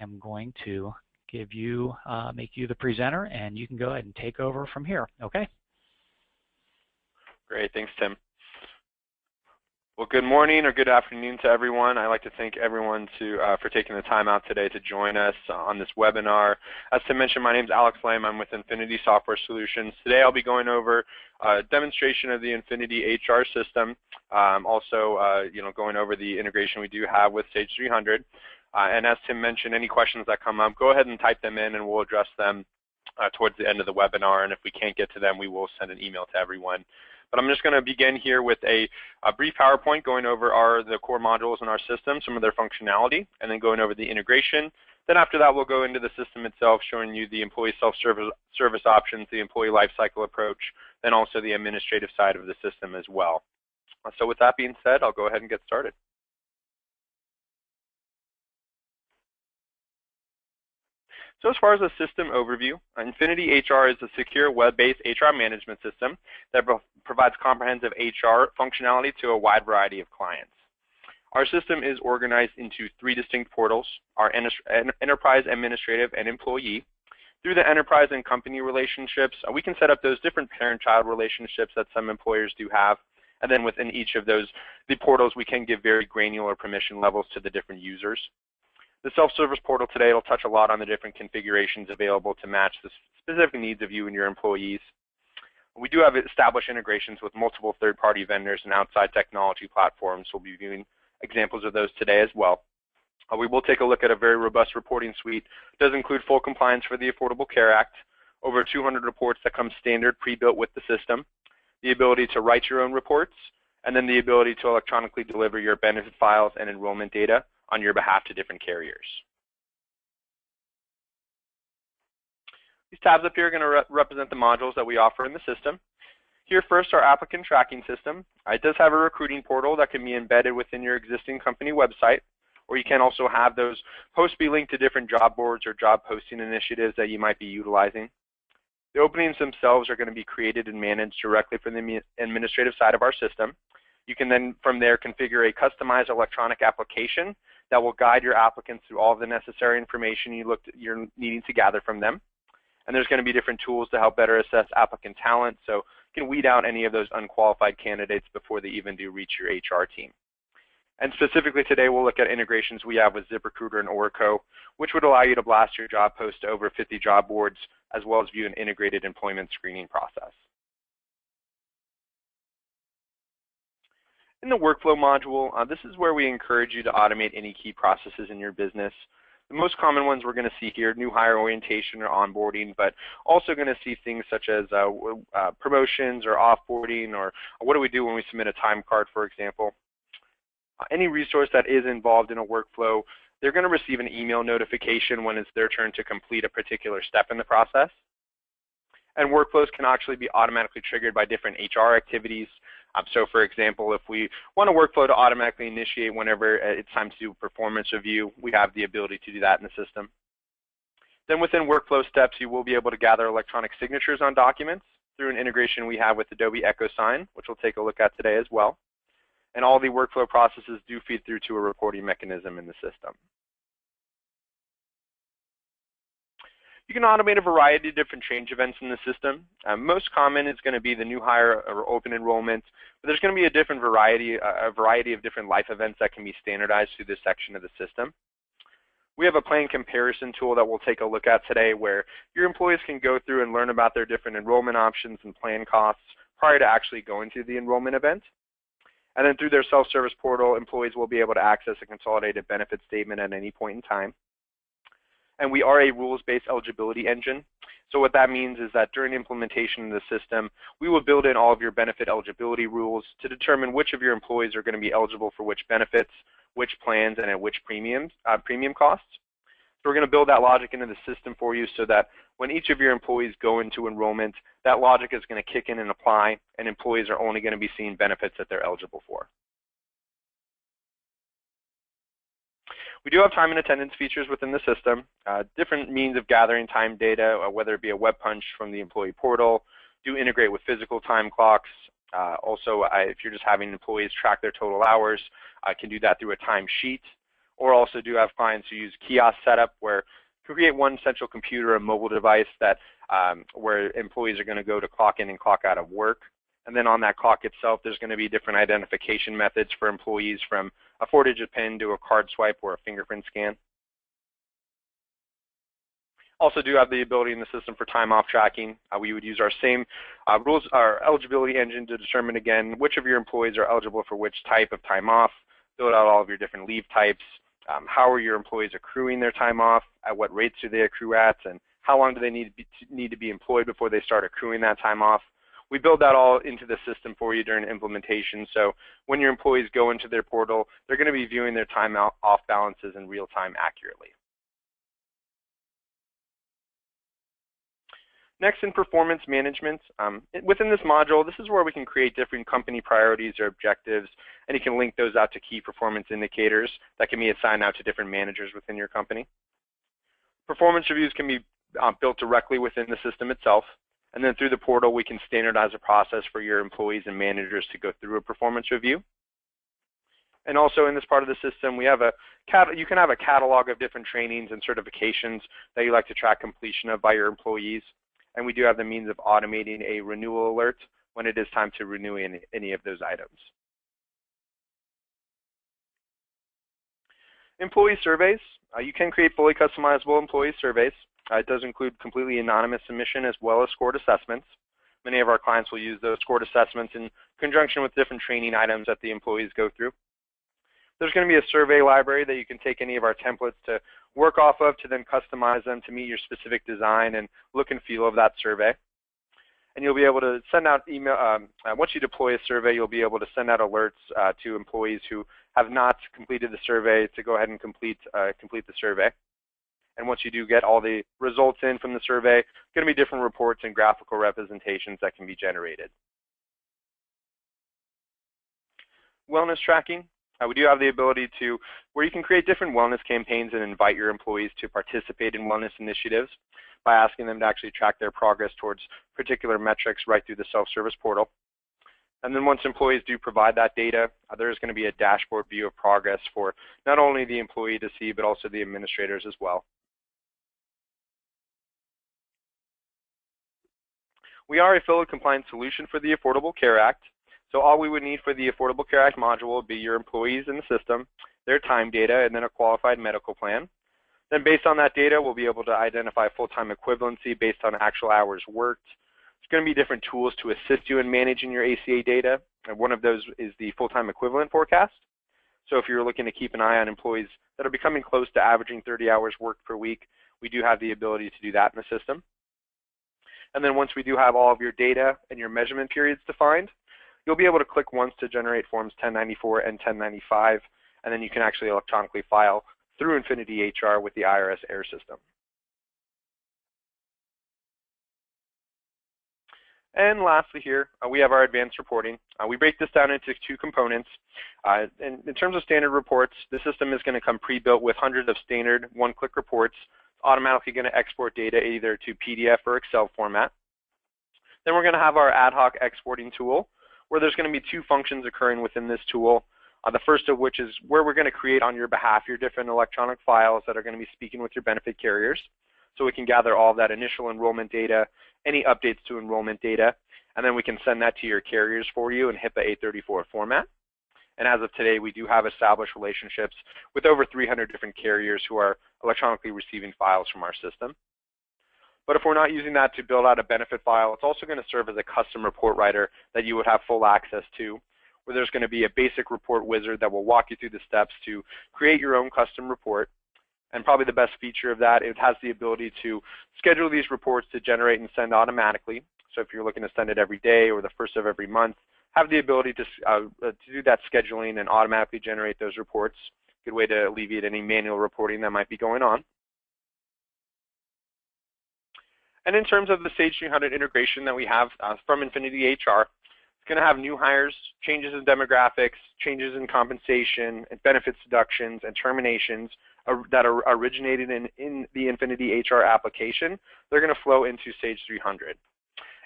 am going to give you, make you the presenter, and you can go ahead and take over from here, okay? Great, thanks, Tim. Well, good morning or good afternoon to everyone. I'd like to thank everyone for taking the time out today to join us on this webinar. As Tim mentioned, my name is Alex Lamb. I'm with Infinity Software Solutions. Today I'll be going over a demonstration of the InfinityHR system, also going over the integration we do have with Sage 300. And as Tim mentioned, any questions that come up, go ahead and type them in and we'll address them towards the end of the webinar. And if we can't get to them, we will send an email to everyone. But I'm just going to begin here with a brief PowerPoint going over the core modules in our system, some of their functionality, and then going over the integration. Then after that, we'll go into the system itself, showing you the employee self-service options, the employee lifecycle approach, then also the administrative side of the system as well. So with that being said, I'll go ahead and get started. So as far as the system overview, InfinityHR is a secure web-based HR management system that provides comprehensive HR functionality to a wide variety of clients. Our system is organized into 3 distinct portals: our enterprise, administrative, and employee. Through the enterprise and company relationships, we can set up those different parent-child relationships that some employers do have. And then within each of the portals, we can give very granular permission levels to the different users. The self-service portal today will touch a lot on the different configurations available to match the specific needs of you and your employees. We do have established integrations with multiple third-party vendors and outside technology platforms. We'll be viewing examples of those today as well. We will take a look at a very robust reporting suite. It does include full compliance for the Affordable Care Act, over 200 reports that come standard pre-built with the system, the ability to write your own reports, and then the ability to electronically deliver your benefit files and enrollment data on your behalf to different carriers. These tabs up here are going to represent the modules that we offer in the system. Here first, our applicant tracking system. It does have a recruiting portal that can be embedded within your existing company website, or you can also have those posts be linked to different job boards or job posting initiatives that you might be utilizing. The openings themselves are going to be created and managed directly from the administrative side of our system. You can then, from there, configure a customized electronic application that will guide your applicants through all of the necessary information you're needing to gather from them. And there's going to be different tools to help better assess applicant talent, so you can weed out any of those unqualified candidates before they even do reach your HR team. And specifically today, we'll look at integrations we have with ZipRecruiter and Oracle, which would allow you to blast your job post to over 50 job boards, as well as view an integrated employment screening process. In the workflow module, this is where we encourage you to automate any key processes in your business. The most common ones we're going to see here, new hire orientation or onboarding, but also going to see things such as promotions or offboarding, or what do we do when we submit a time card, for example. Any resource that is involved in a workflow, they're going to receive an email notification when it's their turn to complete a particular step in the process. And workflows can actually be automatically triggered by different HR activities. So for example, if we want a workflow to automatically initiate whenever it's time to do a performance review, we have the ability to do that in the system. Then within workflow steps, you will be able to gather electronic signatures on documents through an integration we have with Adobe EchoSign, which we'll take a look at today as well. And all the workflow processes do feed through to a reporting mechanism in the system. You can automate a variety of different change events in the system. Most common is going to be the new hire or open enrollment, but there's going to be a variety of different life events that can be standardized through this section of the system. We have a plan comparison tool that we'll take a look at today, where your employees can go through and learn about their different enrollment options and plan costs prior to actually going to the enrollment event. And then through their self-service portal, employees will be able to access a consolidated benefit statement at any point in time. And we are a rules-based eligibility engine. So what that means is that during implementation of the system, we will build in all of your benefit eligibility rules to determine which of your employees are going to be eligible for which benefits, which plans, and at which premium costs. So we're going to build that logic into the system for you so that when each of your employees go into enrollment, that logic is going to kick in and apply, and employees are only going to be seeing benefits that they're eligible for. We do have time and attendance features within the system, different means of gathering time data, whether it be a web punch from the employee portal, do integrate with physical time clocks. Also, if you're just having employees track their total hours, can do that through a timesheet, or also do have clients who use kiosk setup where you create one central computer, a mobile device that where employees are going to go to clock in and clock out of work. And then on that clock itself, there's going to be different identification methods for employees, from a 4-digit PIN to a card swipe or a fingerprint scan. Also do have the ability in the system for time off tracking. We would use our same rules, our eligibility engine, to determine again which of your employees are eligible for which type of time off, build out all of your different leave types, how are your employees accruing their time off, at what rates do they accrue at, and how long do they need to be employed before they start accruing that time off. We build that all into the system for you during implementation, so when your employees go into their portal, they're going to be viewing their time off balances in real time accurately. Next, in performance management, within this module, this is where we can create different company priorities or objectives, and you can link those out to key performance indicators that can be assigned out to different managers within your company. Performance reviews can be built directly within the system itself, and then through the portal, we can standardize a process for your employees and managers to go through a performance review. And also in this part of the system, we have you can have a catalog of different trainings and certifications that you like to track completion of by your employees. And we do have the means of automating a renewal alert when it is time to renew any of those items. Employee surveys. You can create fully customizable employee surveys. It does include completely anonymous submission as well as scored assessments. Many of our clients will use those scored assessments in conjunction with different training items that the employees go through. There's going to be a survey library that you can take any of our templates to work off of to then customize them to meet your specific design and look and feel of that survey. And you'll be able to send out email, once you deploy a survey, you'll be able to send out alerts to employees who have not completed the survey to go ahead and complete the survey. And once you do get all the results in from the survey, going to be different reports and graphical representations that can be generated. Wellness tracking. We do have the ability to, where you can create different wellness campaigns and invite your employees to participate in wellness initiatives by asking them to actually track their progress towards particular metrics right through the self-service portal. And then once employees do provide that data, there's going to be a dashboard view of progress for not only the employee to see, but also the administrators as well. We are a FILA compliant solution for the Affordable Care Act. So all we would need for the Affordable Care Act module would be your employees in the system, their time data, and then a qualified medical plan. Then based on that data, we'll be able to identify full-time equivalency based on actual hours worked. There's going to be different tools to assist you in managing your ACA data. And one of those is the full-time equivalent forecast. So if you're looking to keep an eye on employees that are becoming close to averaging 30 hours worked per week, we do have the ability to do that in the system. And then once we do have all of your data and your measurement periods defined, you'll be able to click once to generate forms 1094 and 1095, and then you can actually electronically file through InfinityHR with the IRS AIR system. And lastly here, we have our advanced reporting. We break this down into two components. In terms of standard reports, the system is going to come pre-built with hundreds of standard one-click reports. It's automatically going to export data either to PDF or Excel format. Then we're going to have our ad hoc exporting tool, where there's going to be two functions occurring within this tool. The first of which is where we're going to create on your behalf your different electronic files that are going to be speaking with your benefit carriers. So we can gather all of that initial enrollment data, any updates to enrollment data, and then we can send that to your carriers for you in HIPAA 834 format. And as of today, we do have established relationships with over 300 different carriers who are electronically receiving files from our system. But if we're not using that to build out a benefit file, it's also going to serve as a custom report writer that you would have full access to, where there's going to be a basic report wizard that will walk you through the steps to create your own custom report. And probably the best feature of that, it has the ability to schedule these reports to generate and send automatically. So if you're looking to send it every day or the first of every month, have the ability to do that scheduling and automatically generate those reports. Good way to alleviate any manual reporting that might be going on. And in terms of the Sage 300 integration that we have from InfinityHR, it's going to have new hires, changes in demographics, changes in compensation, and benefits deductions, and terminations that are originated in the InfinityHR application. They're going to flow into Sage 300.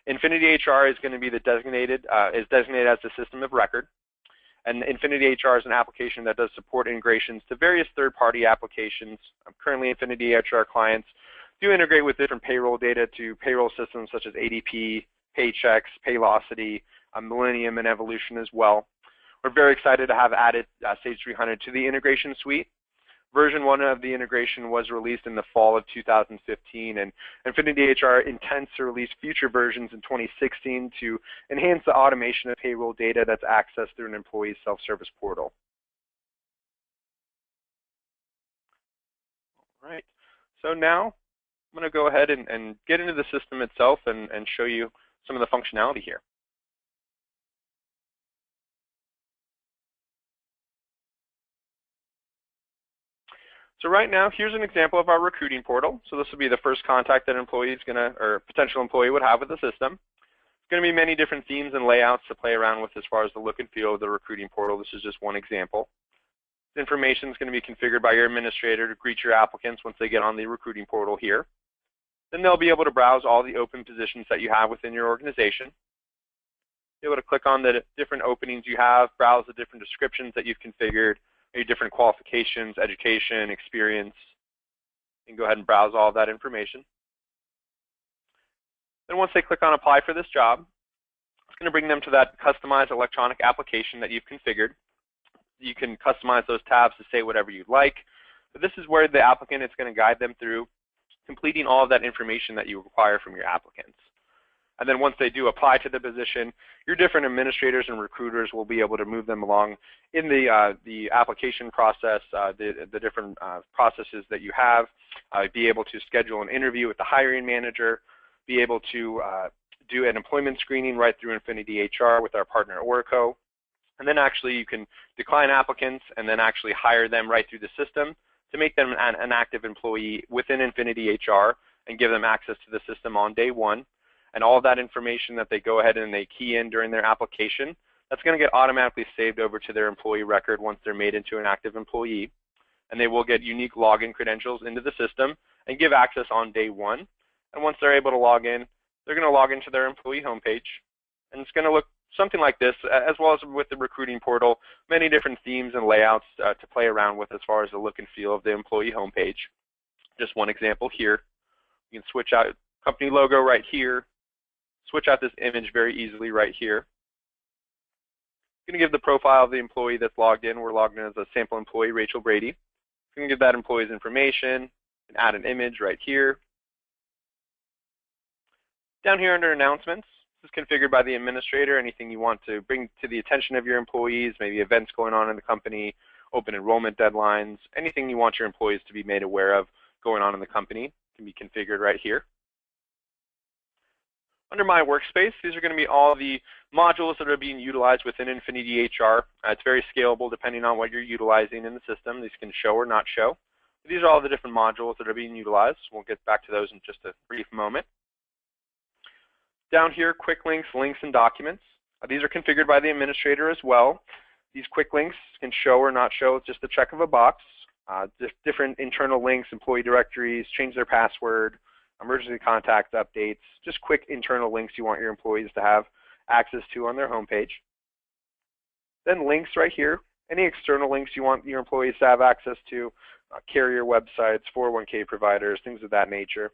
InfinityHR is going to be designated as the system of record. And InfinityHR is an application that does support integrations to various third-party applications. Currently, InfinityHR clients do integrate with different payroll data to payroll systems such as ADP, Paychex, Paylocity, Millennium, and Evolution as well. We're very excited to have added Sage 300 to the integration suite. Version 1 of the integration was released in the fall of 2015, and InfinityHR intends to release future versions in 2016 to enhance the automation of payroll data that's accessed through an employee's self-service portal. All right, so now I'm going to go ahead and get into the system itself and show you some of the functionality here. So right now, here's an example of our recruiting portal. So this will be the first contact that an employee is going to, or potential employee would have with the system. There's going to be many different themes and layouts to play around with as far as the look and feel of the recruiting portal. This is just one example. The information is going to be configured by your administrator to greet your applicants once they get on the recruiting portal here. Then they'll be able to browse all the open positions that you have within your organization. Be able to click on the different openings you have, browse the different descriptions that you've configured, maybe different qualifications, education, experience. You can go ahead and browse all of that information. Then once they click on apply for this job, it's going to bring them to that customized electronic application that you've configured. You can customize those tabs to say whatever you'd like. But this is where the applicant is going to guide them through completing all of that information that you require from your applicants. And then once they do apply to the position, your different administrators and recruiters will be able to move them along in the application process, the different processes that you have, be able to schedule an interview with the hiring manager, be able to do an employment screening right through InfinityHR with our partner Oracle. And then actually you can decline applicants and then actually hire them right through the system to make them an active employee within InfinityHR and give them access to the system on day one. And all of that information that they go ahead and they key in during their application, that's going to get automatically saved over to their employee record once they're made into an active employee. And they will get unique login credentials into the system and give access on day one. And once they're able to log in, they're going to log into their employee homepage. And it's going to look something like this, as well as with the recruiting portal, many different themes and layouts to play around with as far as the look and feel of the employee homepage. Just one example here. You can switch out company logo right here. Switch out this image very easily right here. I'm going to give the profile of the employee that's logged in. We're logged in as a sample employee, Rachel Brady. I'm going to give that employee's information and add an image right here. Down here under announcements, this is configured by the administrator. Anything you want to bring to the attention of your employees, maybe events going on in the company, open enrollment deadlines, anything you want your employees to be made aware of going on in the company can be configured right here. Under My Workspace, these are going to be all the modules that are being utilized within InfinityHR. It's very scalable depending on what you're utilizing in the system. These can show or not show. These are all the different modules that are being utilized. We'll get back to those in just a brief moment. Down here, quick links, links, and documents. These are configured by the administrator as well. These quick links can show or not show with just the check of a box. Different internal links, employee directories, change their password, emergency contact updates, just quick internal links you want your employees to have access to on their homepage. Then links right here, any external links you want your employees to have access to, carrier websites, 401k providers, things of that nature.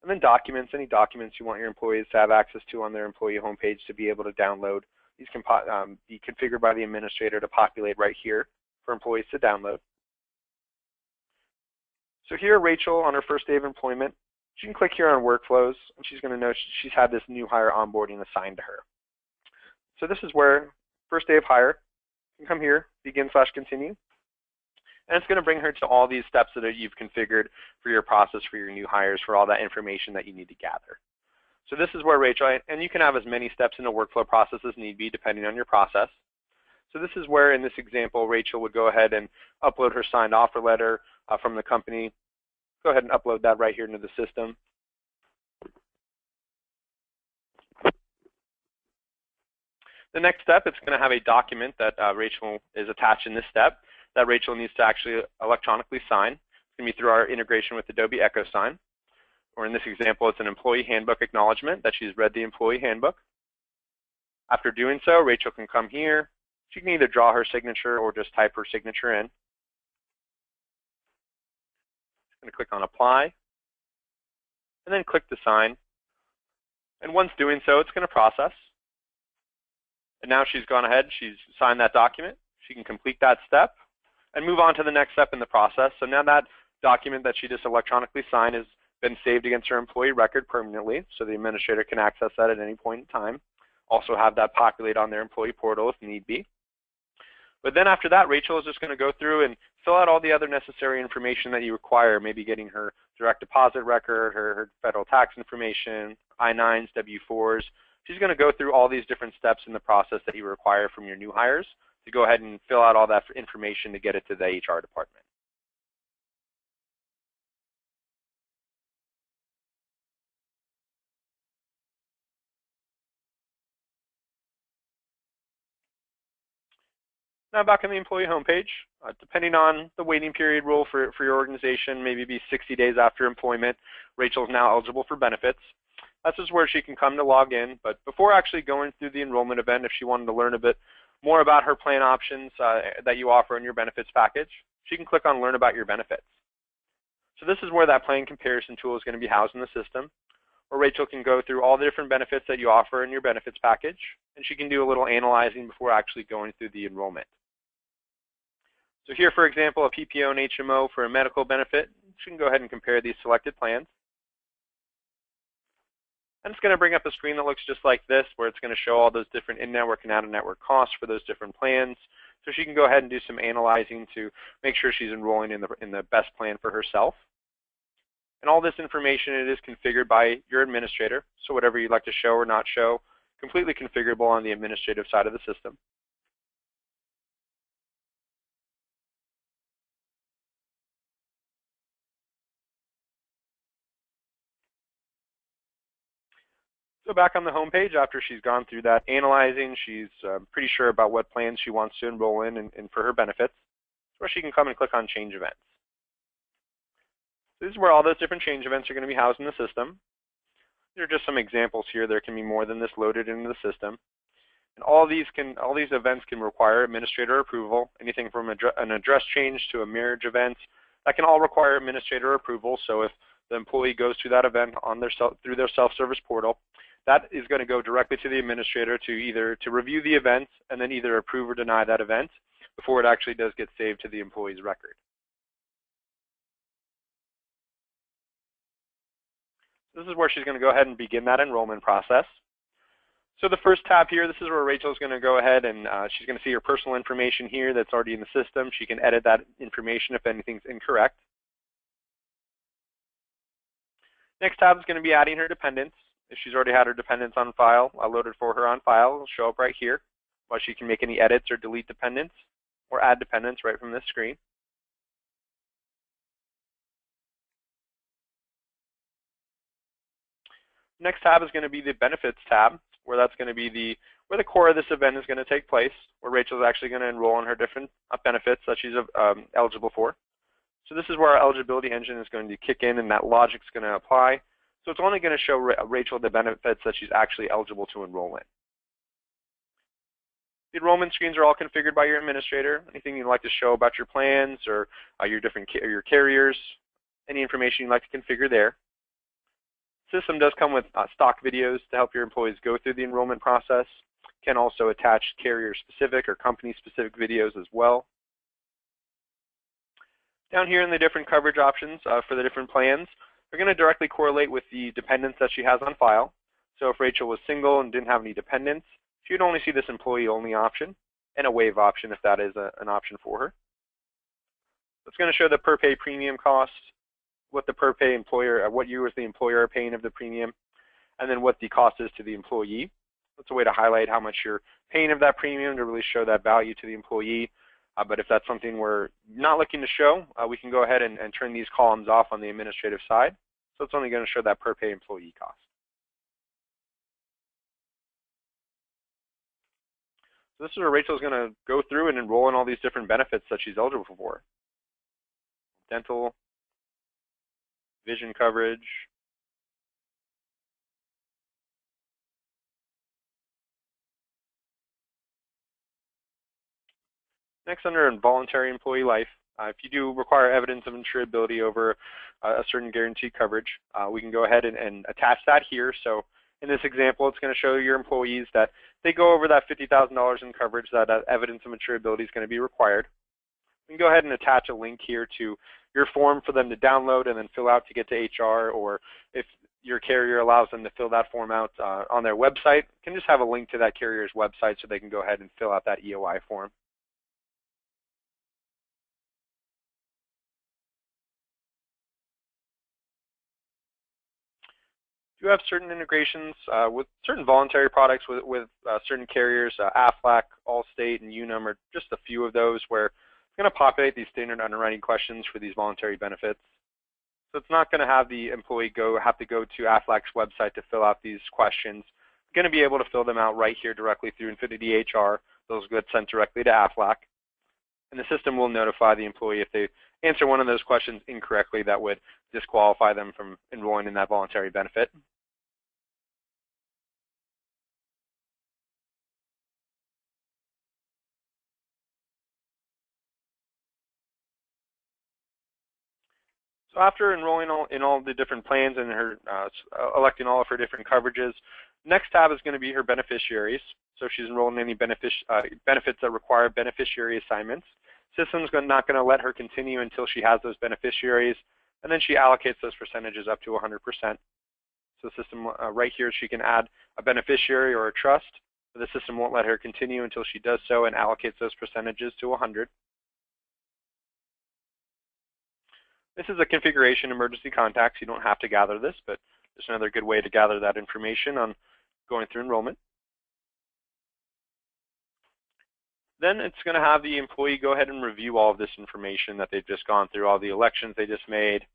And then documents, any documents you want your employees to have access to on their employee homepage to be able to download. These can be configured by the administrator to populate right here for employees to download. So here, Rachel, on her first day of employment, she can click here on workflows, and she's going to know she's had this new hire onboarding assigned to her. So this is where first day of hire, you can come here, begin/continue, and it's going to bring her to all these steps that you've configured for your process for your new hires, for all that information that you need to gather. So this is where Rachel, and you can have as many steps in the workflow process as need be depending on your process. So this is where, in this example, Rachel would go ahead and upload her signed offer letter from the company. Go ahead and upload that right here into the system. The next step, it's going to have a document that Rachel is attached in this step that Rachel needs to actually electronically sign. It's going to be through our integration with Adobe EchoSign. Or in this example, it's an employee handbook acknowledgement that she's read the employee handbook. After doing so, Rachel can come here. She can either draw her signature or just type her signature in. I'm going to click on Apply, and then click to sign. And once doing so, it's going to process. And now she's gone ahead, she's signed that document. She can complete that step and move on to the next step in the process. So now that document that she just electronically signed has been saved against her employee record permanently, so the administrator can access that at any point in time. Also have that populate on their employee portal if need be. But then after that, Rachel is just going to go through and fill out all the other necessary information that you require, maybe getting her direct deposit record, her federal tax information, I-9s, W-4s. She's going to go through all these different steps in the process that you require from your new hires to go ahead and fill out all that information to get it to the HR department. Now back on the employee homepage, depending on the waiting period rule for your organization, maybe be 60 days after employment, Rachel is now eligible for benefits. This is where she can come to log in, but before actually going through the enrollment event, if she wanted to learn a bit more about her plan options that you offer in your benefits package, she can click on Learn About Your Benefits. So this is where that plan comparison tool is going to be housed in the system, where Rachel can go through all the different benefits that you offer in your benefits package, and she can do a little analyzing before actually going through the enrollment. So here, for example, a PPO and HMO for a medical benefit, she can go ahead and compare these selected plans. And it's going to bring up a screen that looks just like this, where it's going to show all those different in-network and out-of-network costs for those different plans. So she can go ahead and do some analyzing to make sure she's enrolling in the best plan for herself. And all this information, it is configured by your administrator. So whatever you'd like to show or not show, completely configurable on the administrative side of the system. So back on the home page, after she's gone through that analyzing, she's pretty sure about what plans she wants to enroll in and for her benefits, where she can come and click on Change Events. This is where all those different change events are going to be housed in the system. There are just some examples here. There can be more than this loaded into the system. And all these events can require administrator approval, anything from an address change to a marriage event. That can all require administrator approval. So if the employee goes through that event through their self-service portal, that is going to go directly to the administrator to review the event and then either approve or deny that event before it actually does get saved to the employee's record. This is where she's going to go ahead and begin that enrollment process. So the first tab here, this is where Rachel's going to go ahead and she's going to see her personal information here that's already in the system. She can edit that information if anything's incorrect. Next tab is going to be adding her dependents. If she's already had her dependents on file, loaded for her on file, it'll show up right here, while she can make any edits or delete dependents or add dependents right from this screen. Next tab is going to be the benefits tab, where that's going to be where the core of this event is going to take place, where Rachel's actually going to enroll in her different benefits that she's eligible for. So this is where our eligibility engine is going to kick in and that logic's going to apply. So it's only going to show Rachel the benefits that she's actually eligible to enroll in. The enrollment screens are all configured by your administrator. Anything you'd like to show about your plans or your carriers, any information you'd like to configure there. The system does come with stock videos to help your employees go through the enrollment process. Can also attach carrier-specific or company-specific videos as well. Down here in the different coverage options for the different plans, they're going to directly correlate with the dependents that she has on file. So if Rachel was single and didn't have any dependents, she would only see this employee-only option and a waive option if that is an option for her. It's going to show the per pay premium cost, what the per pay employer, what you as the employer are paying of the premium, and then what the cost is to the employee. That's a way to highlight how much you're paying of that premium to really show that value to the employee. But if that's something we're not looking to show, we can go ahead and turn these columns off on the administrative side. So it's only going to show that per pay employee cost. So this is where Rachel's going to go through and enroll in all these different benefits that she's eligible for. Dental, vision coverage, Next, under involuntary employee life, if you do require evidence of insurability over a certain guaranteed coverage, we can go ahead and attach that here. So in this example, it's going to show your employees that they go over that $50,000 in coverage, that evidence of insurability is going to be required. We can go ahead and attach a link here to your form for them to download and then fill out to get to HR, or if your carrier allows them to fill that form out on their website, you can just have a link to that carrier's website so they can go ahead and fill out that EOI form. You have certain integrations with certain voluntary products with certain carriers, Aflac, Allstate, and Unum are just a few of those where it's going to populate these standard underwriting questions for these voluntary benefits. So it's not going to have the employee have to go to Aflac's website to fill out these questions. You're going to be able to fill them out right here directly through InfinityHR. Those get sent directly to Aflac. And the system will notify the employee if they answer one of those questions incorrectly that would disqualify them from enrolling in that voluntary benefit. So after enrolling in all the different plans and her electing all of her different coverages, next tab is going to be her beneficiaries. So if she's enrolled in any benefits that require beneficiary assignments, system's not going to let her continue until she has those beneficiaries, and then she allocates those percentages up to 100%. So the system right here, she can add a beneficiary or a trust, but the system won't let her continue until she does so and allocates those percentages to 100. This is a configuration emergency contacts. You don't have to gather this, but just another good way to gather that information on going through enrollment. Then it's going to have the employee go ahead and review all of this information that they've just gone through, all the elections they just made,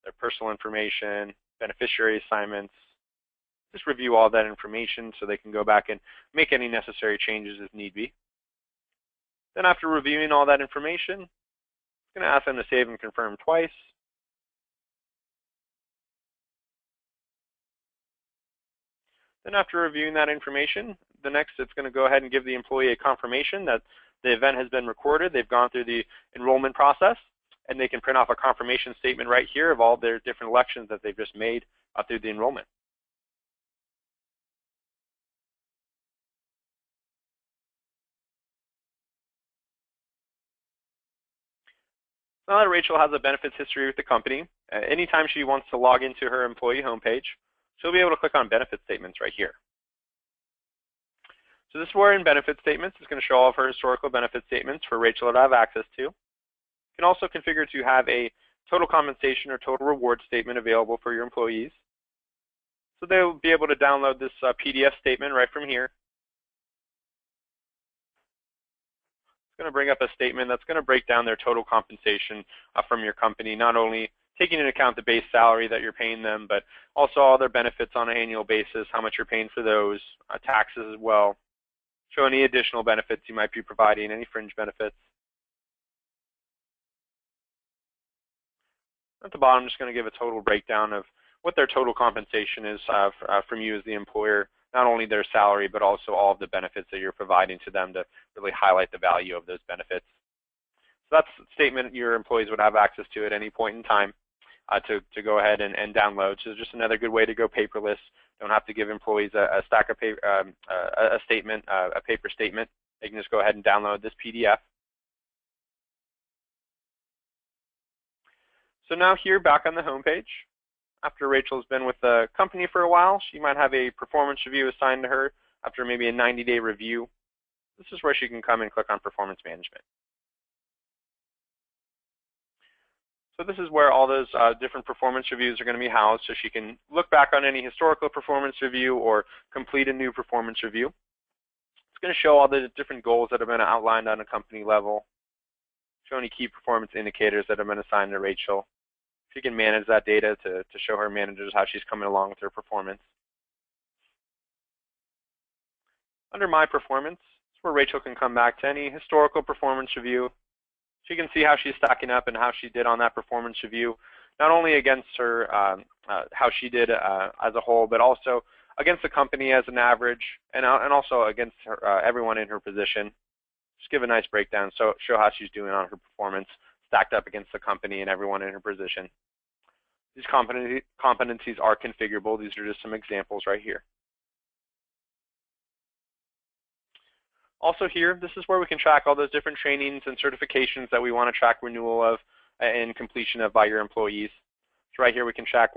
their personal information, beneficiary assignments. Just review all that information so they can go back and make any necessary changes if need be. Then after reviewing all that information, I'm going to ask them to save and confirm twice. Then after reviewing that information, the next it's going to go ahead and give the employee a confirmation that the event has been recorded, they've gone through the enrollment process, and they can print off a confirmation statement right here of all their different elections that they've just made through the enrollment. Now that Rachel has a benefits history with the company, anytime she wants to log into her employee homepage, she'll be able to click on benefit statements right here. So this is where in benefit statements is going to show all of her historical benefit statements for Rachel to have access to. You can also configure to have a total compensation or total reward statement available for your employees. So they'll be able to download this PDF statement right from here. It's going to bring up a statement that's going to break down their total compensation from your company, not only taking into account the base salary that you're paying them, but also all their benefits on an annual basis, how much you're paying for those, taxes as well. Show any additional benefits you might be providing, any fringe benefits. At the bottom, I'm just going to give a total breakdown of what their total compensation is from you as the employer, not only their salary, but also all of the benefits that you're providing to them to really highlight the value of those benefits. So that's a statement your employees would have access to at any point in time to go ahead and download. So just another good way to go paperless. Don't have to give employees a stack of paper, a paper statement. They can just go ahead and download this PDF. So now here back on the home page, after Rachel's been with the company for a while, she might have a performance review assigned to her after maybe a 90-day review. This is where she can come and click on performance management. So this is where all those different performance reviews are going to be housed, so she can look back on any historical performance review or complete a new performance review. It's going to show all the different goals that have been outlined on a company level, show any key performance indicators that have been assigned to Rachel. She can manage that data to show her managers how she's coming along with her performance. Under My Performance, it's where Rachel can come back to any historical performance review. She can see how she's stacking up and how she did on that performance review, not only against her, how she did as a whole, but also against the company as an average, and also against her, everyone in her position. just give a nice breakdown, so show how she's doing on her performance stacked up against the company and everyone in her position. These competencies are configurable. These are just some examples right here. Also here, this is where we can track all those different trainings and certifications that we want to track renewal of and completion of by your employees. So right here we can track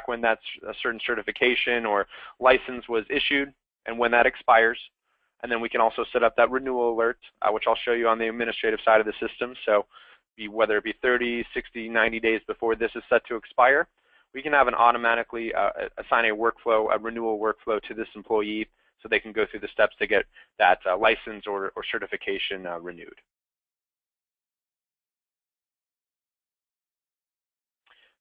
when that a certain certification or license was issued and when that expires. And then we can also set up that renewal alert, which I'll show you on the administrative side of the system. So whether it be 30, 60, 90 days before this is set to expire, we can have an automatically assign a renewal workflow to this employee so they can go through the steps to get that license or certification renewed.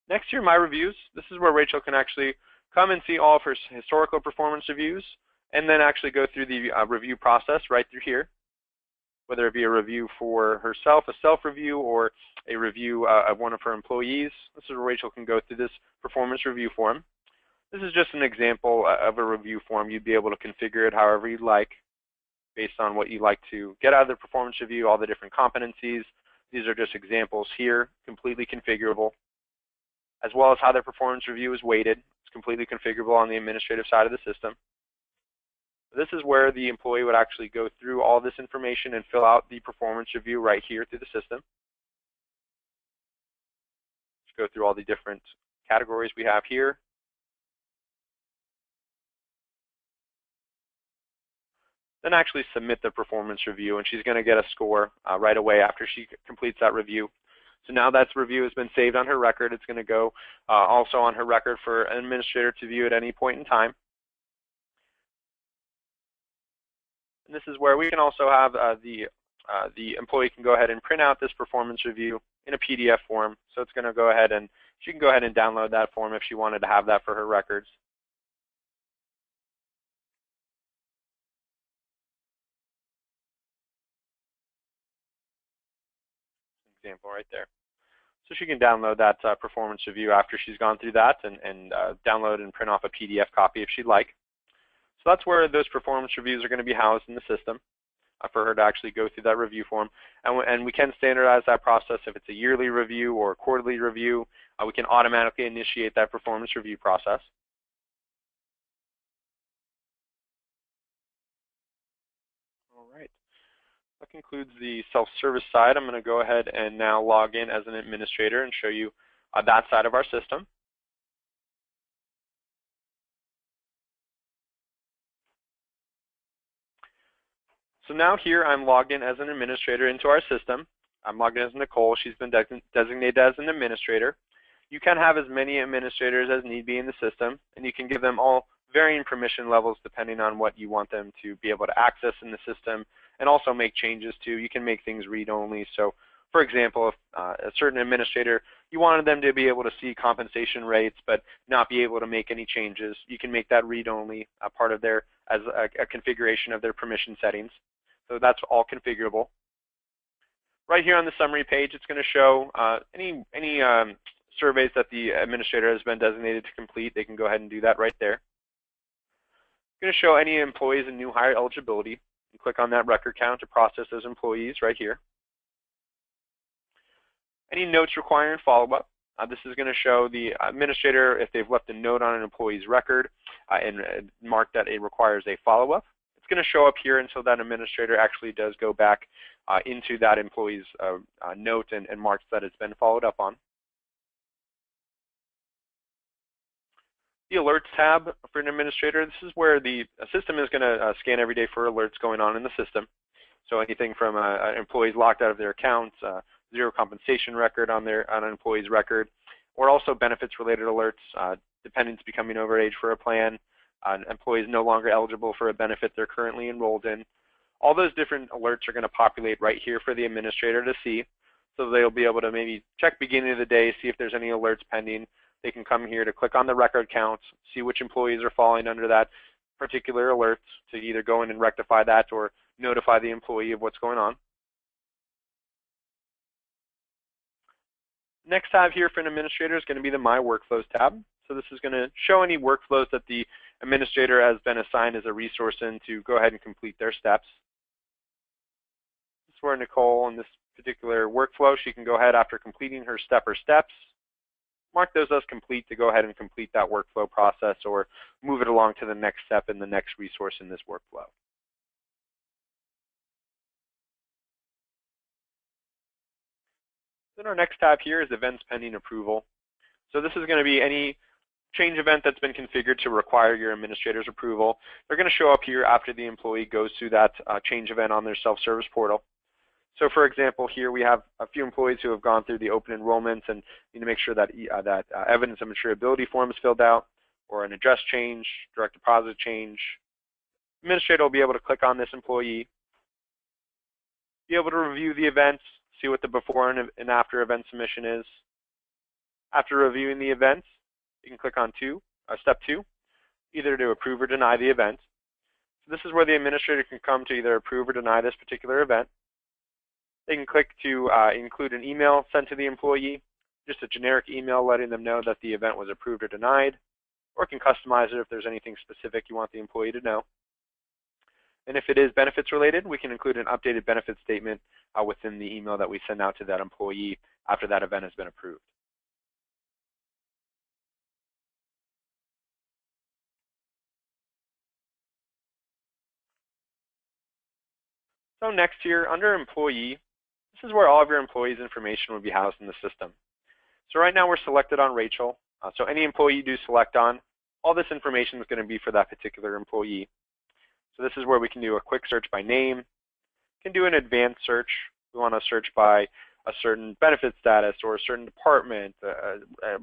Next here, My Reviews. This is where Rachel can actually come and see all of her historical performance reviews and then actually go through the review process right through here, whether it be a review for herself, a self-review, or a review of one of her employees. This is where Rachel can go through this performance review form. This is just an example of a review form. You'd be able to configure it however you'd like based on what you'd like to get out of the performance review, all the different competencies. These are just examples here, completely configurable, as well as how their performance review is weighted. It's completely configurable on the administrative side of the system. This is where the employee would actually go through all this information and fill out the performance review right here through the system. Just go through all the different categories we have here. Then actually submit the performance review, and she's going to get a score right away after she completes that review. So now that review has been saved on her record. It's going to go also on her record for an administrator to view at any point in time. And this is where we can also have the employee can go ahead and print out this performance review in a PDF form. So it's going to go ahead and she can go ahead and download that form if she wanted to have that for her records. Example right there. So she can download that performance review after she's gone through that and download and print off a PDF copy if she'd like. So that's where those performance reviews are going to be housed in the system for her to actually go through that review form. And we can standardize that process. If it's a yearly review or a quarterly review, we can automatically initiate that performance review process. All right. That concludes the self-service side. I'm going to go ahead and now log in as an administrator and show you that side of our system. So now here I'm logged in as an administrator into our system. I'm logged in as Nicole. She's been designated as an administrator. You can have as many administrators as need be in the system, and you can give them all varying permission levels depending on what you want them to be able to access in the system and also make changes to. You can make things read-only. So for example, if a certain administrator, you wanted them to be able to see compensation rates but not be able to make any changes, you can make that read-only part of their, as a configuration of their permission settings. So that's all configurable. Right here on the summary page, it's going to show any surveys that the administrator has been designated to complete. They can go ahead and do that right there. It's going to show any employees in new hire eligibility. You click on that record count to process those employees right here. Any notes requiring follow-up. This is going to show the administrator if they've left a note on an employee's record and marked that it requires a follow-up. It's going to show up here until that administrator actually does go back into that employee's note and marks that it's been followed up on. The alerts tab for an administrator, this is where the system is going to scan every day for alerts going on in the system. So anything from employees locked out of their accounts, zero compensation record on an employee's record, or also benefits related alerts, dependents becoming over age for a plan, employees no longer eligible for a benefit they're currently enrolled in. All those different alerts are going to populate right here for the administrator to see. So they'll be able to maybe check beginning of the day, see if there's any alerts pending. They can come here to click on the record counts, see which employees are falling under that particular alert to either go in and rectify that or notify the employee of what's going on. Next tab here for an administrator is going to be the My Workflows tab. So this is going to show any workflows that the administrator has been assigned as a resource in to go ahead and complete their steps. where Nicole, in this particular workflow, she can go ahead after completing her step or steps, mark those as complete to go ahead and complete that workflow process or move it along to the next step in the next resource in this workflow. Then our next tab here is Events Pending Approval. So this is going to be any change event that's been configured to require your administrator's approval. They're going to show up here after the employee goes through that change event on their self-service portal. So for example, here we have a few employees who have gone through the open enrollments and need to make sure that evidence of insurability form is filled out, or an address change, direct deposit change. Administrator will be able to click on this employee, be able to review the events, see what the before and after event submission is. After reviewing the events, you can click on step 2, either to approve or deny the event. So this is where the administrator can come to either approve or deny this particular event. They can click to include an email sent to the employee, just a generic email letting them know that the event was approved or denied, or can customize it if there's anything specific you want the employee to know. And if it is benefits related, we can include an updated benefit statement within the email that we send out to that employee after that event has been approved. So next here, under employee, this is where all of your employees' information will be housed in the system. So right now we're selected on Rachel. So any employee you do select on, all this information is going to be for that particular employee. So this is where we can do a quick search by name. We can do an advanced search. We want to search by a certain benefit status or a certain department,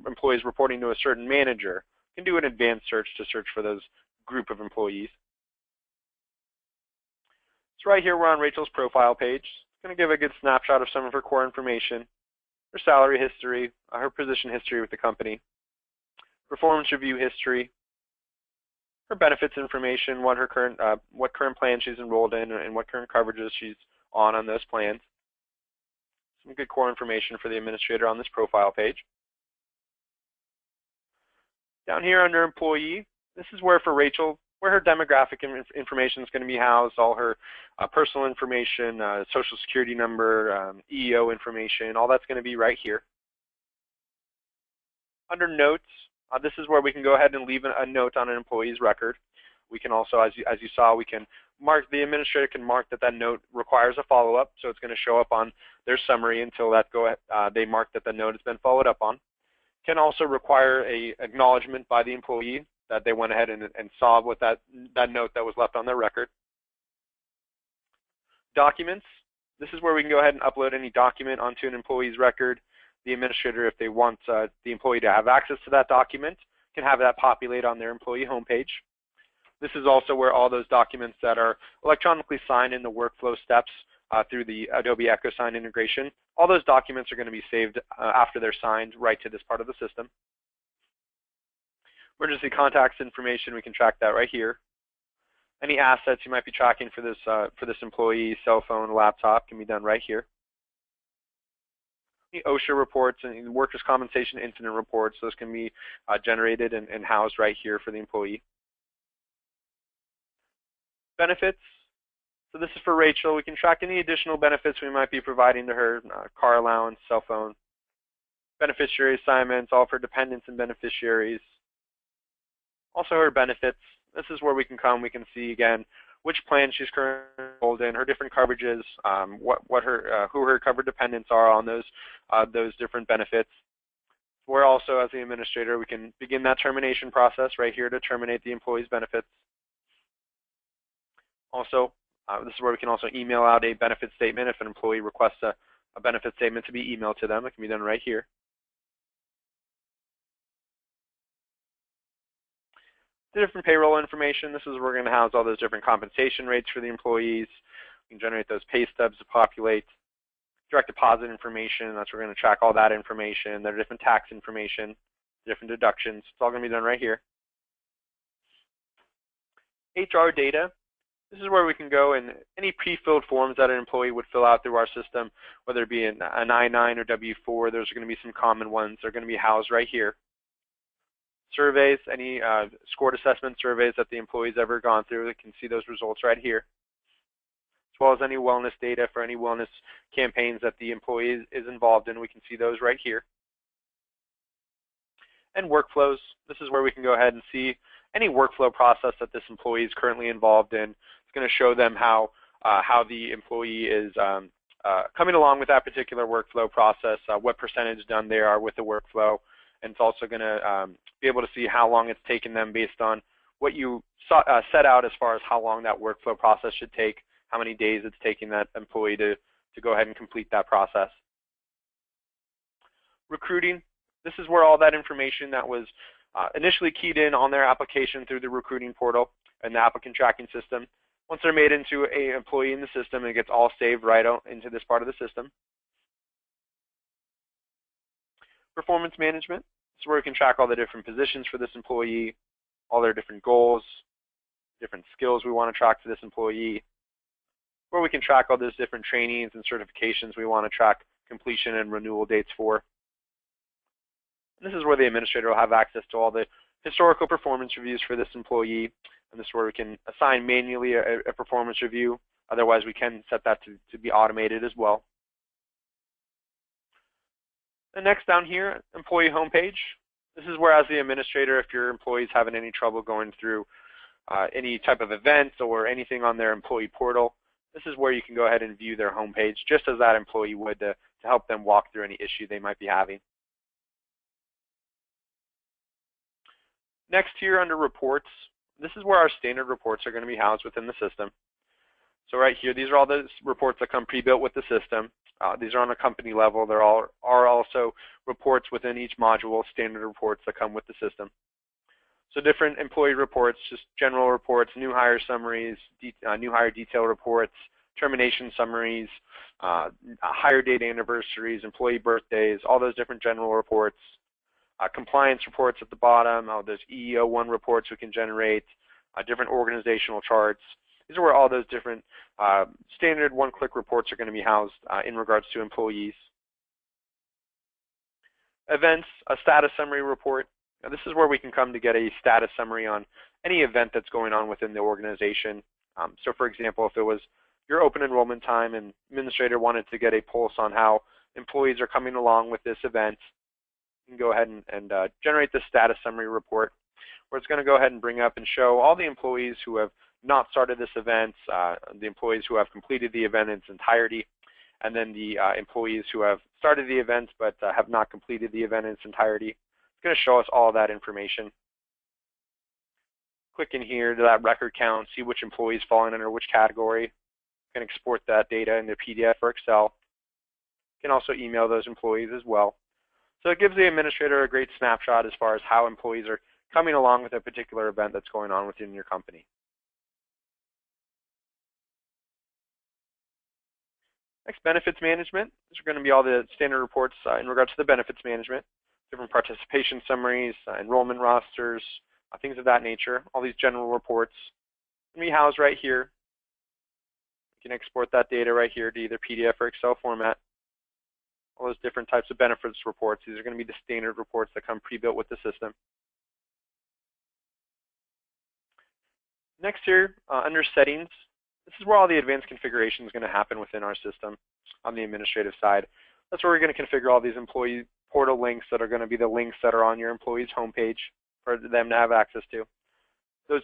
employees reporting to a certain manager. We can do an advanced search to search for those group of employees. So right here we're on Rachel's profile page. It's going to give a good snapshot of some of her core information, her salary history, her position history with the company, performance review history, her benefits information, what current plan she's enrolled in, and what current coverages she's on those plans. Some good core information for the administrator on this profile page. Down here under employee, this is where for Rachel, where her demographic information is going to be housed, all her personal information, social security number, EEO information, all that's going to be right here. Under notes, this is where we can go ahead and leave a note on an employee's record. We can also, as you saw, we can mark, the administrator can mark that note requires a follow-up, so it's going to show up on their summary until they mark that the note has been followed up on. Can also require a acknowledgement by the employee that they went ahead and saw what that note that was left on their record. Documents, this is where we can go ahead and upload any document onto an employee's record. The administrator, if they want the employee to have access to that document, can have that populate on their employee homepage. This is also where all those documents that are electronically signed in the workflow steps through the Adobe EchoSign integration, all those documents are going to be saved after they're signed right to this part of the system. Emergency contacts information, we can track that right here. Any assets you might be tracking for this employee, cell phone, laptop, can be done right here. The OSHA reports and workers' compensation incident reports, those can be generated and housed right here for the employee. Benefits, so this is for Rachel. We can track any additional benefits we might be providing to her, car allowance, cell phone, beneficiary assignments, all of her dependents and beneficiaries. Also her benefits, this is where we can see again which plan she's currently enrolled in, her different coverages, who her covered dependents are on those different benefits. We're also, as the administrator, we can begin that termination process right here to terminate the employee's benefits. Also, this is where we can also email out a benefit statement if an employee requests a benefit statement to be emailed to them. It can be done right here. The different payroll information, this is where we're going to house all those different compensation rates for the employees. We can generate those pay stubs to populate. Direct deposit information, that's where we're going to track all that information. There are different tax information, different deductions. It's all going to be done right here. HR data, this is where we can go and any pre-filled forms that an employee would fill out through our system, whether it be an I-9 or W-4, those are going to be some common ones. They're going to be housed right here. Surveys, any scored assessment surveys that the employee's ever gone through, they can see those results right here. as well as any wellness data for any wellness campaigns that the employee is involved in. We can see those right here. And workflows, this is where we can go ahead and see any workflow process that this employee is currently involved in. It's going to show them how the employee is coming along with that particular workflow process, what percentage done they are with the workflow, and it's also going to be able to see how long it's taken them based on what you set out as far as how long that workflow process should take, how many days it's taking that employee to go ahead and complete that process. Recruiting, this is where all that information that was initially keyed in on their application through the recruiting portal and the applicant tracking system. Once they're made into an employee in the system, it gets all saved right out into this part of the system. Performance management, this is where we can track all the different positions for this employee, all their different goals, different skills we want to track for this employee, where we can track all those different trainings and certifications we want to track completion and renewal dates for. And this is where the administrator will have access to all the historical performance reviews for this employee, and this is where we can assign manually a performance review. Otherwise, we can set that to be automated as well. And next down here, employee homepage. This is where, as the administrator, if your employee is having any trouble going through any type of events or anything on their employee portal, this is where you can go ahead and view their homepage, just as that employee would to help them walk through any issue they might be having. Next here under reports, this is where our standard reports are going to be housed within the system. So right here, these are all the reports that come pre-built with the system. These are on a company level. There are also reports within each module, standard reports that come with the system. So different employee reports, just general reports, new hire summaries, new hire detail reports, termination summaries, hire date anniversaries, employee birthdays, all those different general reports. Compliance reports at the bottom, there's EEO1 reports we can generate, different organizational charts. These are where all those different standard one-click reports are going to be housed in regards to employees. Events, a status summary report. Now, this is where we can come to get a status summary on any event that's going on within the organization. So for example, if it was your open enrollment time and administrator wanted to get a pulse on how employees are coming along with this event, you can go ahead and generate the status summary report, where it's going to go ahead and bring up and show all the employees who have not started this event, the employees who have completed the event in its entirety, and then the employees who have started the event but have not completed the event in its entirety. It's going to show us all that information. Click in here to that record count, see which employees fall under which category. You can export that data into PDF or Excel. You can also email those employees as well. So it gives the administrator a great snapshot as far as how employees are coming along with a particular event that's going on within your company. Next, benefits management. These are going to be all the standard reports in regards to the benefits management, different participation summaries, enrollment rosters, things of that nature. All these general reports can be housed right here. You can export that data right here to either PDF or Excel format. All those different types of benefits reports. These are going to be the standard reports that come pre-built with the system. Next here, under settings, this is where all the advanced configuration is going to happen within our system on the administrative side. That's where we're going to configure all these employee portal links that are going to be the links that are on your employee's homepage for them to have access to. Those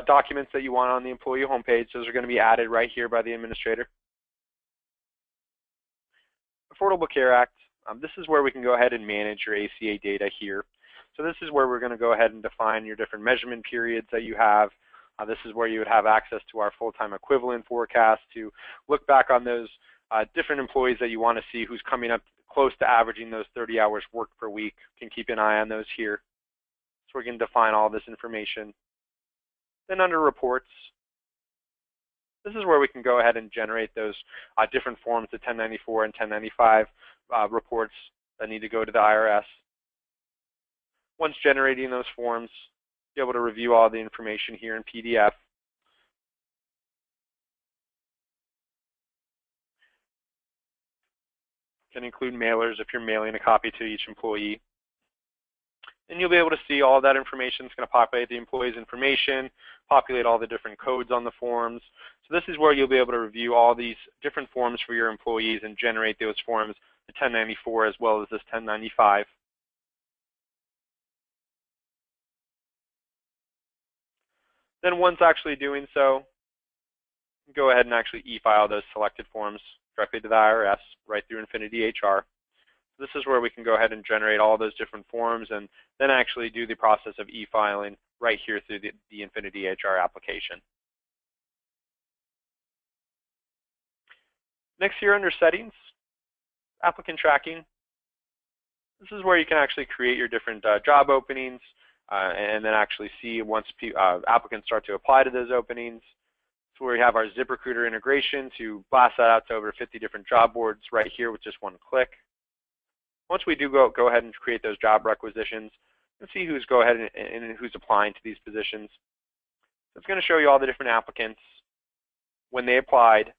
documents that you want on the employee homepage, those are going to be added right here by the administrator. Affordable Care Act, this is where we can go ahead and manage your ACA data here. So this is where we're going to go ahead and define your different measurement periods that you have. This is where you would have access to our full-time equivalent forecast to look back on those different employees that you want to see who's coming up close to averaging those 30 hours worked per week. You can keep an eye on those here. So we can define all this information. Then under reports, this is where we can go ahead and generate those different forms, the 1094 and 1095 reports that need to go to the IRS. Once generating those forms, be able to review all the information here in PDF. Can include mailers if you're mailing a copy to each employee. And you'll be able to see all that information. It's going to populate the employee's information, populate all the different codes on the forms. So this is where you'll be able to review all these different forms for your employees and generate those forms, the 1094 as well as this 1095. Then once actually doing so, go ahead and actually e-file those selected forms directly to the IRS right through InfinityHR. This is where we can go ahead and generate all those different forms and then actually do the process of e-filing right here through the InfinityHR application. Next here under Settings, Applicant Tracking. This is where you can actually create your different job openings and then actually see once applicants start to apply to those openings. So where we have our ZipRecruiter integration to blast that out to over 50 different job boards right here with just one click. Once we do go ahead and create those job requisitions, and see who's and who's applying to these positions. So it's going to show you all the different applicants, when they applied,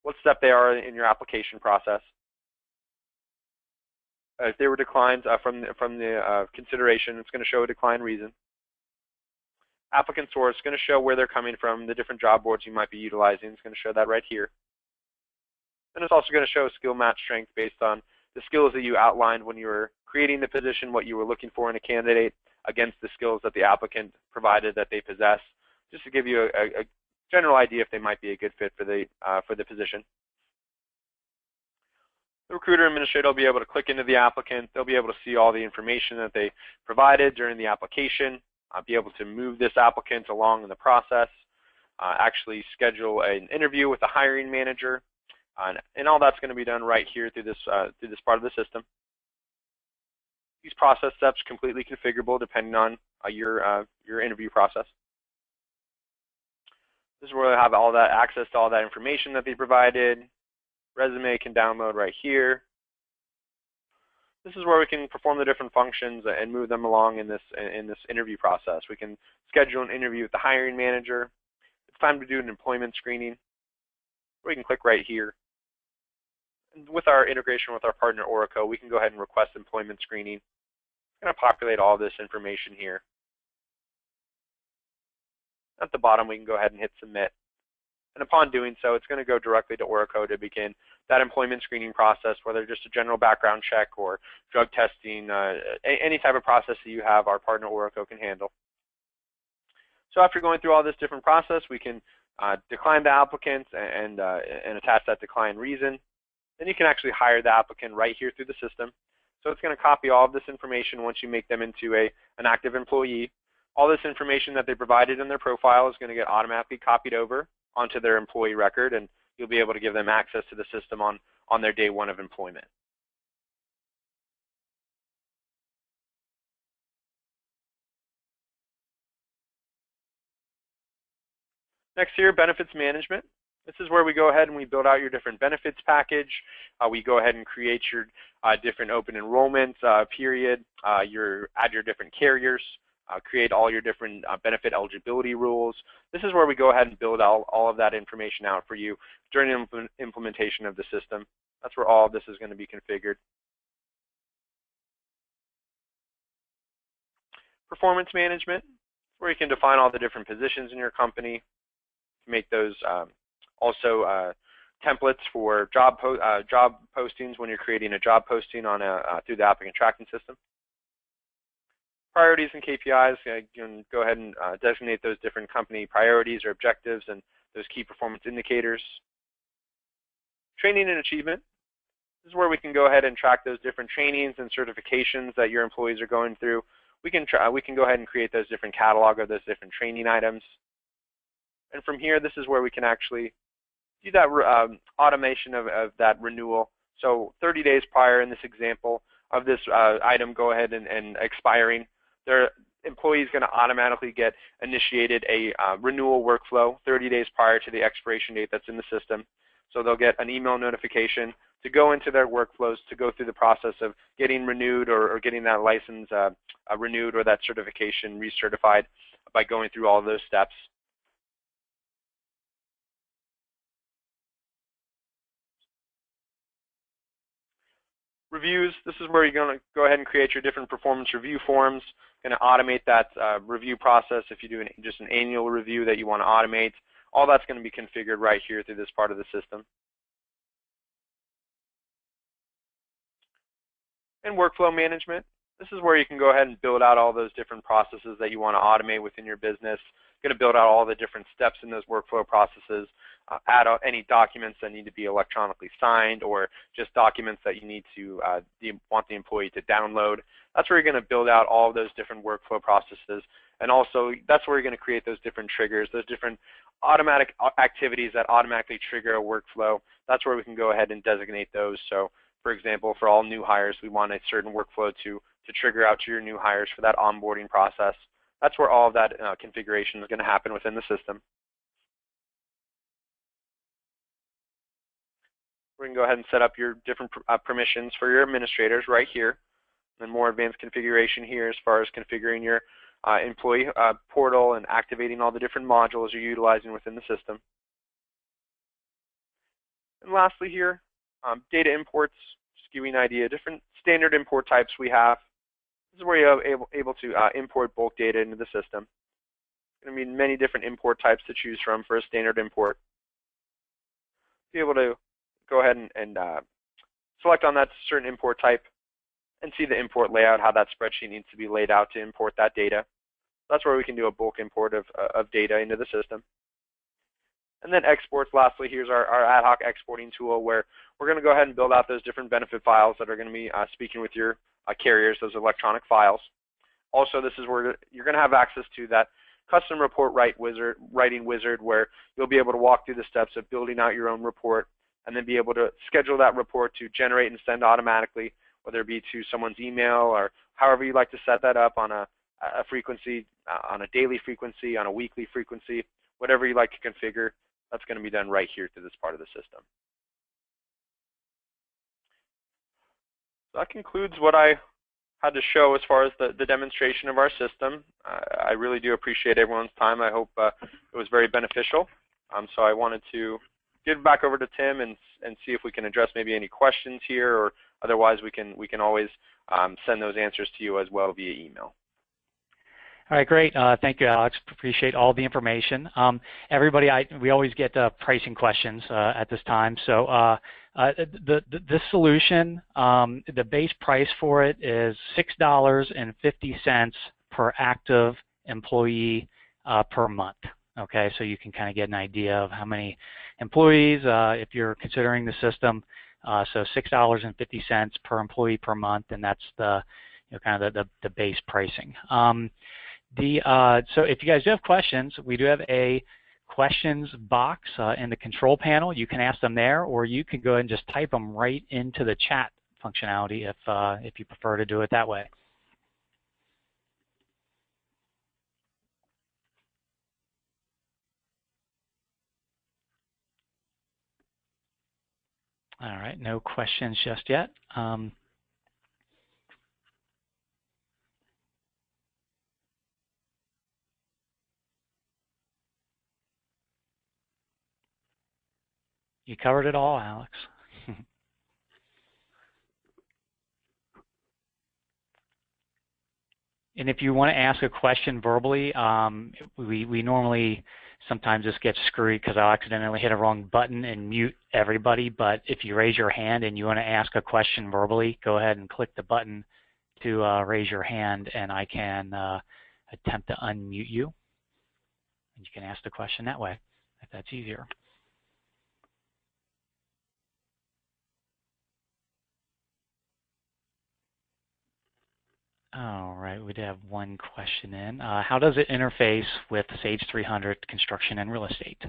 what step they are in your application process. If they were declined from the consideration, it's going to show a decline reason. Applicant source is going to show where they're coming from, the different job boards you might be utilizing. It's going to show that right here. And it's also going to show skill match strength based on the skills that you outlined when you were creating the position, what you were looking for in a candidate against the skills that the applicant provided that they possess, just to give you a general idea if they might be a good fit for the position. The recruiter administrator will be able to click into the applicant. They'll be able to see all the information that they provided during the application, be able to move this applicant along in the process, actually schedule an interview with the hiring manager, and all that's going to be done right here through this part of the system. These process steps completely configurable depending on your interview process. This is where we'll have all that access to all that information that they provided. Resume can download right here. This is where we can perform the different functions and move them along in this interview process. We can schedule an interview with the hiring manager. It's time to do an employment screening. We can click right here. And with our integration with our partner Oracle, we can go ahead and request employment screening. It's going to populate all this information here. At the bottom, we can go ahead and hit submit. And upon doing so, it's going to go directly to Oracle to begin that employment screening process, whether just a general background check or drug testing, any type of process that you have, our partner Oracle can handle. So after going through all this different process, we can decline the applicant and attach that decline reason. Then you can actually hire the applicant right here through the system. So it's going to copy all of this information once you make them into an active employee. All this information that they provided in their profile is going to get automatically copied over onto their employee record, and you'll be able to give them access to the system on their day one of employment. Next here, benefits management. This is where we go ahead and we build out your different benefits package. We go ahead and create your different open enrollment period, add your different carriers, create all your different benefit eligibility rules. This is where we go ahead and build all of that information out for you during the implementation of the system. That's where all of this is going to be configured. Performance management, where you can define all the different positions in your company, make those also templates for job postings when you're creating a job posting on through the applicant tracking system. Priorities and KPIs, you can go ahead and designate those different company priorities or objectives and those key performance indicators. Training and achievement. This is where we can go ahead and track those different trainings and certifications that your employees are going through. We can go ahead and create those different catalog of those different training items. And from here, this is where we can actually do that automation of that renewal. So 30 days prior in this example of this item go ahead and expiring, their employee is going to automatically get initiated a renewal workflow 30 days prior to the expiration date that's in the system. So they'll get an email notification to go into their workflows to go through the process of getting renewed or getting that license renewed or that certification recertified by going through all of those steps. Reviews, this is where you're going to go ahead and create your different performance review forms. Going to automate that review process if you do just an annual review that you want to automate. All that's going to be configured right here through this part of the system. And workflow management, this is where you can go ahead and build out all those different processes that you want to automate within your business. Going to build out all the different steps in those workflow processes, add any documents that need to be electronically signed, or just documents that you need to want the employee to download. That's where you're going to build out all of those different workflow processes. And also, that's where you're going to create those different triggers, those different automatic activities that automatically trigger a workflow. That's where we can go ahead and designate those. So, for example, for all new hires, we want a certain workflow to trigger out to your new hires for that onboarding process. That's where all of that configuration is going to happen within the system. We can go ahead and set up your different permissions for your administrators right here. And more advanced configuration here as far as configuring your employee portal and activating all the different modules you're utilizing within the system. And lastly here, data imports, just to give you an idea, different standard import types we have. This is where you're able to import bulk data into the system. There's going to be many different import types to choose from for a standard import. Be able to go ahead and select on that certain import type and see the import layout, how that spreadsheet needs to be laid out to import that data. That's where we can do a bulk import of data into the system. And then exports, lastly, here's our ad hoc exporting tool where we're going to go ahead and build out those different benefit files that are going to be speaking with your carriers, those electronic files. Also, this is where you're going to have access to that custom report writing wizard where you'll be able to walk through the steps of building out your own report and then be able to schedule that report to generate and send automatically, whether it be to someone's email or however you like to set that up on a frequency, on a daily frequency, on a weekly frequency, whatever you like to configure. That's going to be done right here through this part of the system. So that concludes what I had to show as far as the demonstration of our system. I really do appreciate everyone's time. I hope it was very beneficial. So I wanted to give it back over to Tim and see if we can address maybe any questions here, or otherwise we can always send those answers to you as well via email. All right, great. Thank you, Alex. Appreciate all the information. Everybody, we always get pricing questions at this time. So this solution, the base price for it is $6.50 per active employee per month. Okay, so you can kind of get an idea of how many employees if you're considering the system. So $6.50 per employee per month, and that's the kind of the base pricing. So if you guys do have questions, we do have a questions box in the control panel. You can ask them there, or you can go ahead and just type them right into the chat functionality if you prefer to do it that way. All right, no questions just yet. You covered it all, Alex. And if you want to ask a question verbally, we normally sometimes just get screwed because I'll accidentally hit a wrong button and mute everybody. But if you raise your hand and you want to ask a question verbally, go ahead and click the button to raise your hand, and I can attempt to unmute you. And you can ask the question that way, if that's easier. All right, we did have one question in. How does it interface with Sage 300 construction and real estate?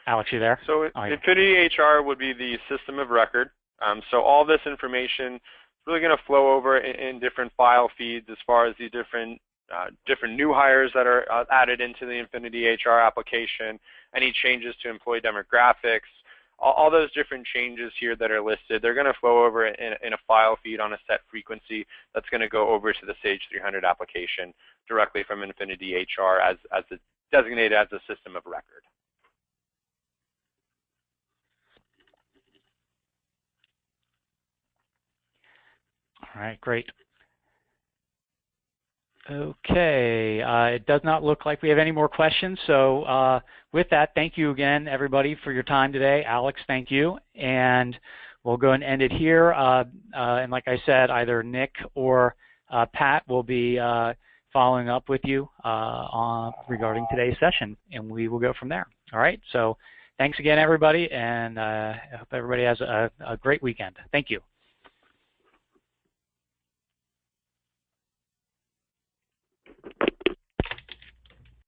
Alex, you there? So InfinityHR would be the system of record. So all this information is really going to flow over in different file feeds as far as the different new hires that are added into the InfinityHR application, any changes to employee demographics, all those different changes here that are listed, they're going to flow over in a file feed on a set frequency that's going to go over to the Sage 300 application directly from InfinityHR as designated as a system of record. All right, great. Okay, it does not look like we have any more questions. So with that, thank you again, everybody, for your time today. Alex, thank you. And we'll go and end it here. And like I said, either Nick or Pat will be following up with you regarding today's session, and we will go from there. All right, so thanks again, everybody, and I hope everybody has a great weekend. Thank you.